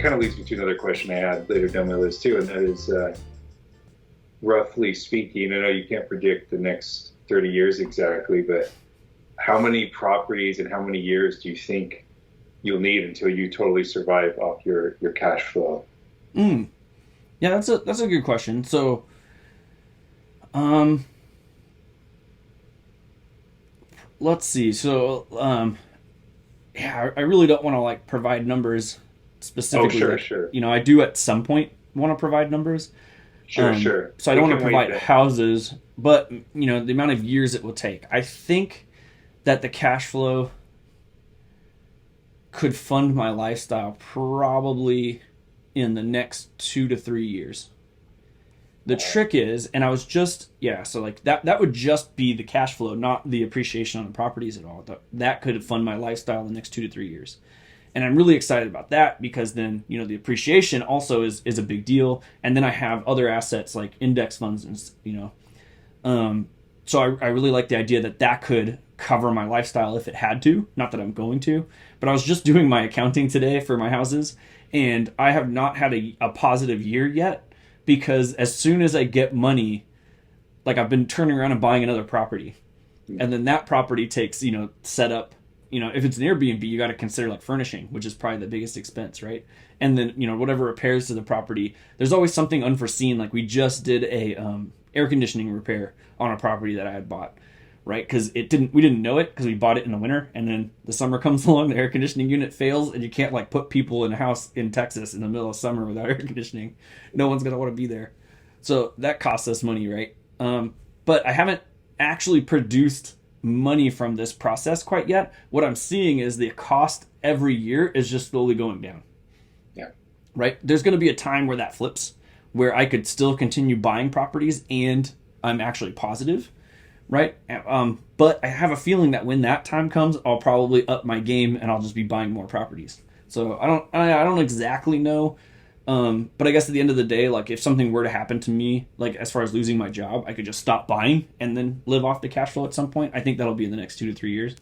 kind of leads me to another question I had later down my list too, and that is, roughly speaking, I know you can't predict the next 30 years exactly, but how many properties and how many years do you think you'll need until you totally survive off your cash flow? Mm. Yeah, that's a good question. So, um, let's see. So, yeah, I really don't want to like provide numbers Oh, specifically. sure, Like, sure, I do at some point want to provide numbers. sure, sure. So I We don't want to can wait provide then. houses, but the amount of years it will take. I think that the cash flow could fund my lifestyle probably in the next 2 to 3 years. The trick is, and I was just, yeah, so like that would just be the cash flow, not the appreciation on the properties at all. That could fund my lifestyle in the next 2 to 3 years. And I'm really excited about that because then, the appreciation also is a big deal. And then I have other assets like index funds so I really like the idea that could cover my lifestyle if it had to. Not that I'm going to, but I was just doing my accounting today for my houses, and I have not had a positive year yet because as soon as I get money, like I've been turning around and buying another property, and then that property takes set up. If it's an Airbnb, you got to consider like furnishing, which is probably the biggest expense, right? And then whatever repairs to the property. There's always something unforeseen. Like we just did a air conditioning repair on a property that I had bought, right? Because we didn't know it because we bought it in the winter, and then the summer comes along, the air conditioning unit fails, and you can't like put people in a house in Texas in the middle of summer without air conditioning. No one's gonna want to be there, so that costs us money, right? But I haven't actually produced money from this process quite yet. What I'm seeing is the cost every year is just slowly going down. Yeah. Right? There's going to be a time where that flips, where I could still continue buying properties and I'm actually positive, right? But I have a feeling that when that time comes, I'll probably up my game and I'll just be buying more properties. So I don't exactly know. But I guess at the end of the day, like if something were to happen to me, like as far as losing my job, I could just stop buying and then live off the cash flow at some point. I think that'll be in the next 2 to 3 years.